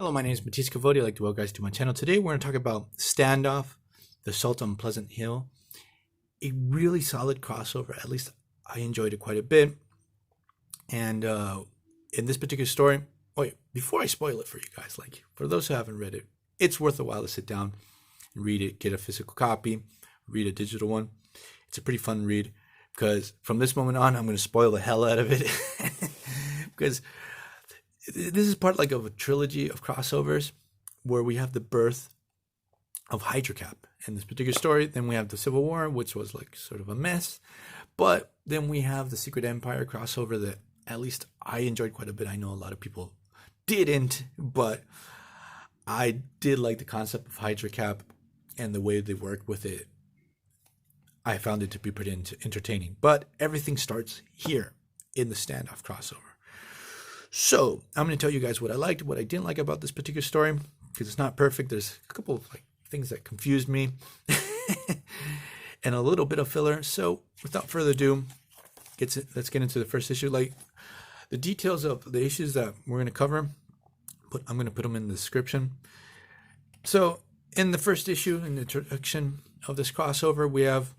Hello, my name is Matisse Cavodi. I'd like to welcome guys to my channel. Today we're going to talk about Standoff, the Assault on Pleasant Hill. A really solid crossover. At least I enjoyed it quite a bit. And in this particular story, before I spoil it for you guys, like for those who haven't read it, it's worth a while to sit down and read it, get a physical copy, read a digital one. It's a pretty fun read because from this moment on, I'm going to spoil the hell out of it because this is part like of a trilogy of crossovers where we have the birth of HydraCap in this particular story. Then we have the Civil War, which was like sort of a mess. But then we have the Secret Empire crossover that at least I enjoyed quite a bit. I know a lot of people didn't, but I did like the concept of HydraCap and the way they worked with it. I found it to be pretty entertaining. But everything starts here in the Standoff crossover. So I'm going to tell you guys what I liked, what I didn't like about this particular story, because it's not perfect. There's a couple of things that confused me and a little bit of filler. So without further ado, let's get into the first issue. Like the details of the issues that we're going to cover, I'm going to put them in the description. So in the first issue, in the introduction of this crossover, we have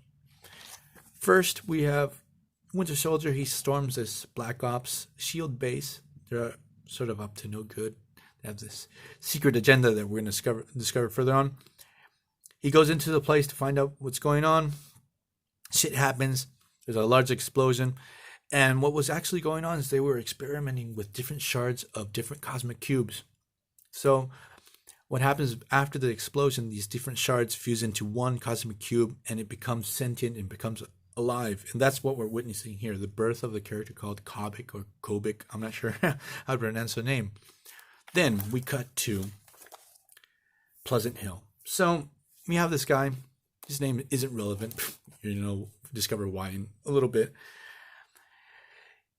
Winter Soldier. He storms this Black Ops SHIELD base. They're sort of up to no good. They have this secret agenda that we're going to discover further on. He goes into the place to find out what's going on. Shit happens. There's a large explosion. And what was actually going on is they were experimenting with different shards of different cosmic cubes. So what happens after the explosion, these different shards fuse into one cosmic cube and it becomes sentient and becomes alive. And that's what we're witnessing here, the birth of the character called Kobik or Kobik. I'm not sure how to pronounce the name. Then we cut to Pleasant Hill. So we have this guy. His name isn't relevant. Discover why in a little bit.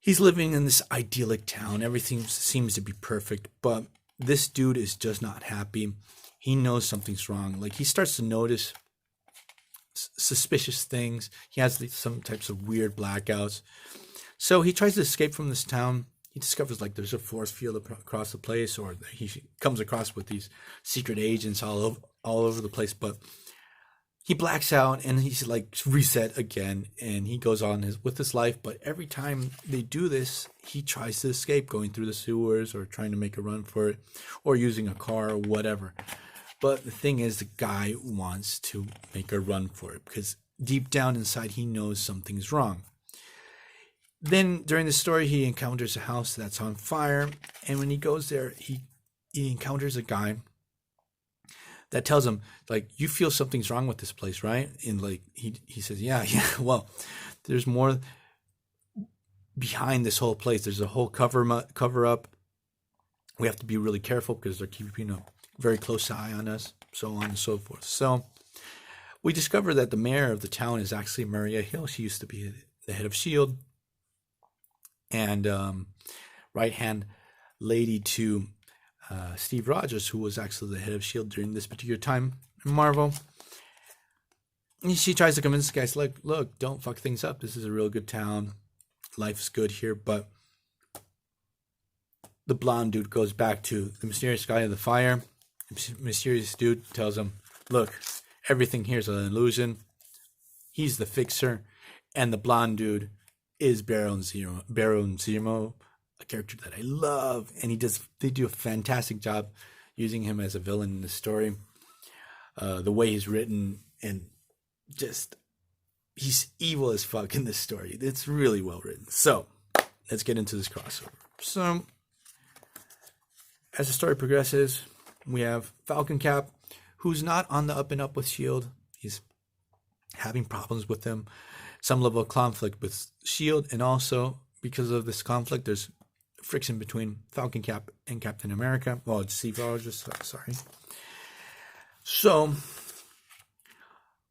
He's living in this idyllic town. Everything seems to be perfect, but this dude is just not happy. He knows something's wrong. Like he starts to notice suspicious things. He has some types of weird blackouts. So he tries to escape from this town. He discovers there's a force field across the place, or he comes across with these secret agents all over the place. But he blacks out and he's reset again, and he goes on with his life. But every time they do this, he tries to escape, going through the sewers or trying to make a run for it, or using a car or whatever. But the thing is, the guy wants to make a run for it because deep down inside, he knows something's wrong. Then during the story, he encounters a house that's on fire. And when he goes there, he encounters a guy that tells him, you feel something's wrong with this place, right? And he says, yeah, well, there's more behind this whole place. There's a whole cover up. We have to be really careful because they're keeping a very close eye on us, so on and so forth. So we discover that the mayor of the town is actually Maria Hill. She used to be the head of S.H.I.E.L.D. and right-hand lady to Steve Rogers, who was actually the head of S.H.I.E.L.D. during this particular time in Marvel. And she tries to convince the guys, look, don't fuck things up. This is a real good town. Life's good here. But the blonde dude goes back to the mysterious guy in the fire. The mysterious dude tells him, look, everything here's an illusion. He's the fixer. And the blonde dude is Baron Zemo, a character that I love. And they do a fantastic job using him as a villain in the story. The way he's written, and just, he's evil as fuck in this story. It's really well written. So let's get into this crossover. So as the story progresses, we have Falcon Cap, who's not on the up and up with S.H.I.E.L.D. He's having problems with them, some level of conflict with S.H.I.E.L.D. And also, because of this conflict, there's friction between Falcon Cap and Captain America. Well, it's Steve Rogers, sorry. So,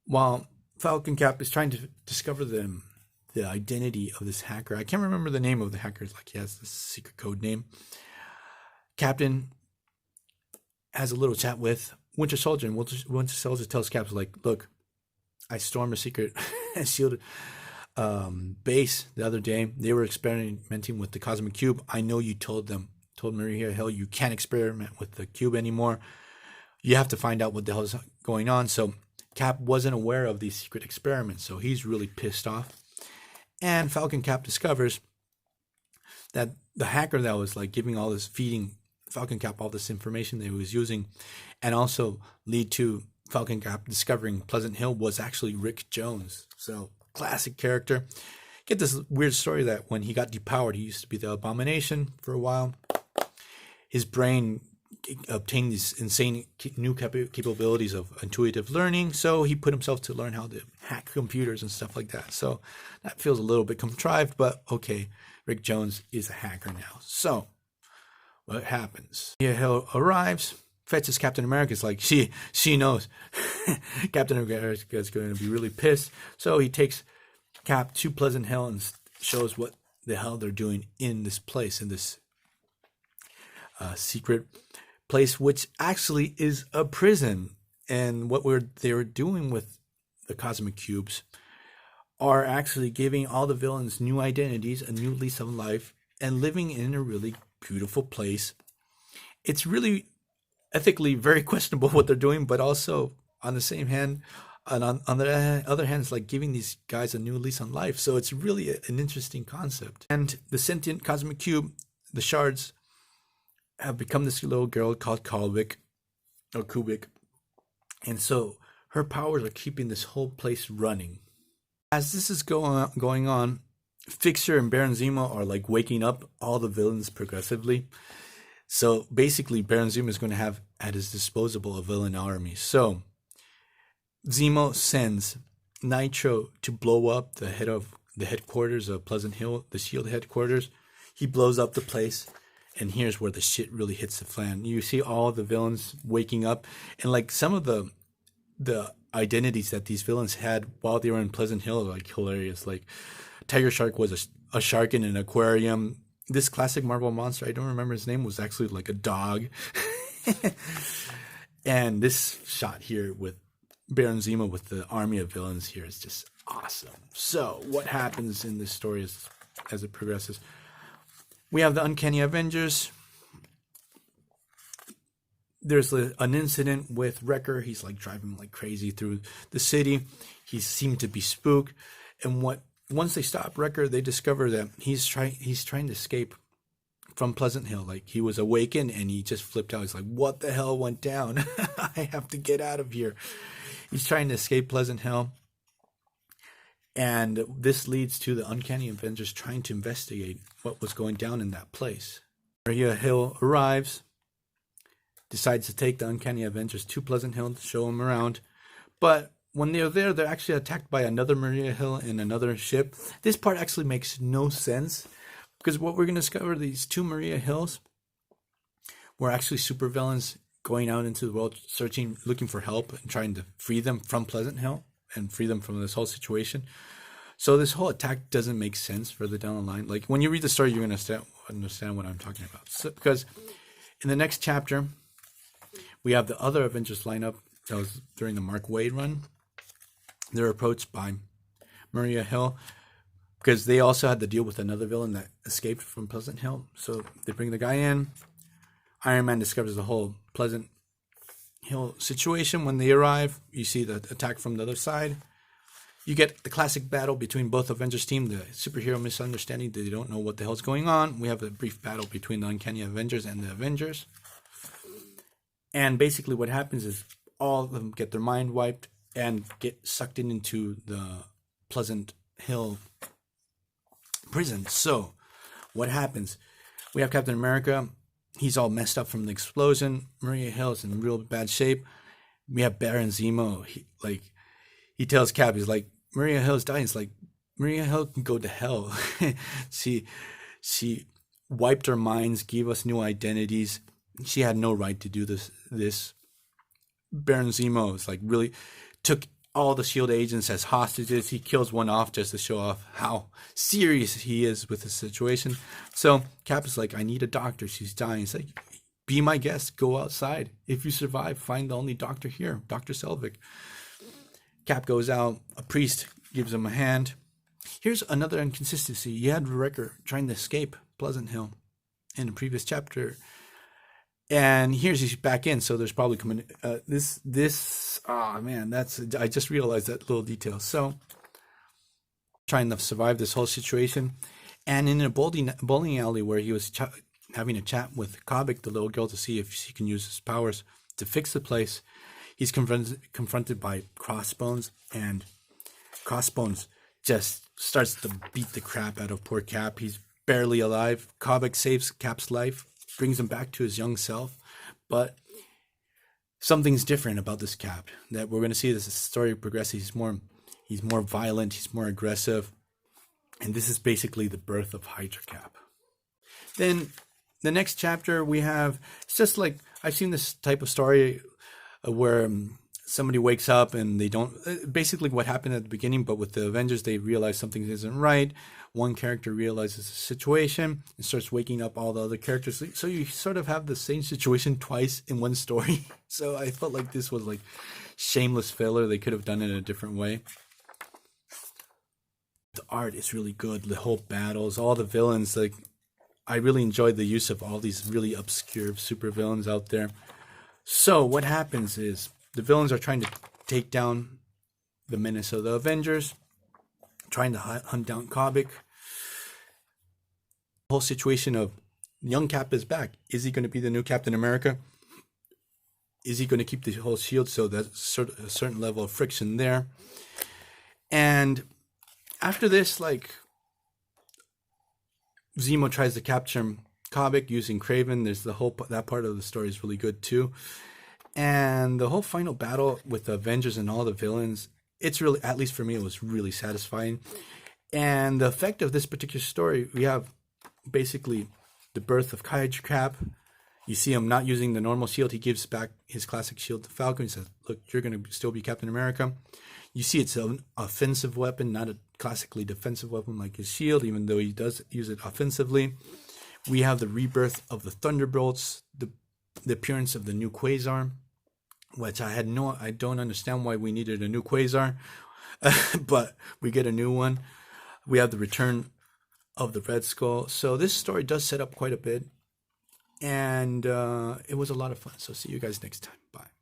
while Falcon Cap is trying to discover the identity of this hacker, I can't remember the name of the hacker. He has this secret code name. Captain has a little chat with Winter Soldier, and Winter Soldier tells Cap, look, I stormed a secret S.H.I.E.L.D. base the other day. They were experimenting with the Cosmic Cube. I know you told them told Maria Hill, you can't experiment with the cube anymore. You have to find out what the hell is going on. So Cap wasn't aware of these secret experiments, so he's really pissed off. And Falcon Cap discovers that the hacker that was like giving all this, feeding Falcon Cap all this information that he was using, and also lead to Falcon Cap discovering Pleasant Hill, was actually Rick Jones. So classic character. Get this weird story that when he got depowered, he used to be the Abomination for a while. His brain obtained these insane new capabilities of intuitive learning, so he put himself to learn how to hack computers and stuff like that. So that feels a little bit contrived, but okay, Rick Jones is a hacker now. So what happens? Maria Hill arrives, fetches Captain America. It's like she knows Captain America is going to be really pissed, so he takes Cap to Pleasant Hill and shows what the hell they're doing in this place, in this secret place, which actually is a prison. And what they were doing with the cosmic cubes are actually giving all the villains new identities, a new lease of life, and living in a really beautiful place. It's really ethically very questionable what they're doing, but also on the same hand, and on the other hand, it's like giving these guys a new lease on life. So it's really an interesting concept. And the sentient cosmic cube, the shards, have become this little girl called Kubik. And so her powers are keeping this whole place running. As this is going on, Fixer and Baron Zemo are like waking up all the villains progressively. So basically, Baron Zemo is going to have at his disposal a villain army. So Zemo sends Nitro to blow up the headquarters of Pleasant Hill, the SHIELD headquarters. He blows up the place, and here's where the shit really hits the fan. You see all the villains waking up, and like some of the identities that these villains had while they were in Pleasant Hill are like hilarious. Like Tiger Shark was a shark in an aquarium. This classic Marvel monster, I don't remember his name, was actually like a dog. And this shot here with Baron Zemo with the army of villains here is just awesome. So what happens in this story as it progresses? We have the Uncanny Avengers. There's an incident with Wrecker. He's like driving like crazy through the city. He seemed to be spooked. And once they stop Wrecker, they discover that he's trying to escape from Pleasant Hill. Like he was awakened and he just flipped out. He's like, what the hell went down? I have to get out of here. He's trying to escape Pleasant Hill. And this leads to the Uncanny Avengers trying to investigate what was going down in that place. Maria Hill arrives, decides to take the Uncanny Avengers to Pleasant Hill to show them around. But when they're there, they're actually attacked by another Maria Hill and another ship. This part actually makes no sense, because what we're going to discover, these two Maria Hills were actually supervillains going out into the world, searching, looking for help, and trying to free them from Pleasant Hill and free them from this whole situation. So this whole attack doesn't make sense further down the line. Like when you read the story, you're going to understand what I'm talking about. So, because in the next chapter, we have the other Avengers lineup that was during the Mark Waid run. They're approached by Maria Hill because they also had to deal with another villain that escaped from Pleasant Hill. So they bring the guy in. Iron Man discovers the whole Pleasant Hill situation. When they arrive, you see the attack from the other side. You get the classic battle between both Avengers team, the superhero misunderstanding. They don't know what the hell's going on. We have a brief battle between the Uncanny Avengers and the Avengers. And basically what happens is all of them get their mind wiped and get sucked into the Pleasant Hill prison. So what happens? We have Captain America. He's all messed up from the explosion. Maria Hill is in real bad shape. We have Baron Zemo. He tells Cap, he's like, Maria Hill's dying. It's like, Maria Hill can go to hell. She wiped our minds, gave us new identities. She had no right to do this. Baron Zemo is like really took all the SHIELD agents as hostages. He kills one off just to show off how serious he is with the situation. So Cap is like, I need a doctor. She's dying. He's like, be my guest. Go outside. If you survive, find the only doctor here, Dr. Selvig. Cap goes out. A priest gives him a hand. Here's another inconsistency. You had Wrecker trying to escape Pleasant Hill. in the previous chapter. And he's back in, so there's probably coming oh man, I just realized that little detail. So trying to survive this whole situation, and in a bowling alley where he was having a chat with Kobik, the little girl, to see if she can use his powers to fix the place, he's confronted by Crossbones, and Crossbones just starts to beat the crap out of poor Cap. He's barely alive. Kobik saves Cap's life, brings him back to his young self, but something's different about this Cap that we're going to see as the story progresses. He's more violent, he's more aggressive, and this is basically the birth of Hydra Cap. Then the next chapter we have, it's just like, I've seen this type of story where somebody wakes up and they don't, basically what happened at the beginning, but with the Avengers, they realize something isn't right. One character realizes the situation and starts waking up all the other characters. So you sort of have the same situation twice in one story. So I felt like this was like shameless filler. They could have done it in a different way. The art is really good. The whole battles, all the villains, like I really enjoyed the use of all these really obscure super villains out there. So what happens is the villains are trying to take down the menace of the Avengers, trying to hunt down Kobik. The whole situation of young Cap is back. Is he going to be the new Captain America? Is he going to keep the whole shield? So there's a certain level of friction there. And after this, like, Zemo tries to capture Kobik using Kraven. There's that part of the story is really good too. And the whole final battle with the Avengers and all the villains, it's really, at least for me, it was really satisfying. And the effect of this particular story, we have basically the birth of Hydra Cap. You see him not using the normal shield. He gives back his classic shield to Falcon. He says, look, you're going to still be Captain America. You see it's an offensive weapon, not a classically defensive weapon like his shield, even though he does use it offensively. We have the rebirth of the Thunderbolts, the appearance of the new Quasar, which I don't understand why we needed a new Quasar, but we get a new one. We have the return of the Red Skull. So this story does set up quite a bit, and it was a lot of fun. So see you guys next time. Bye.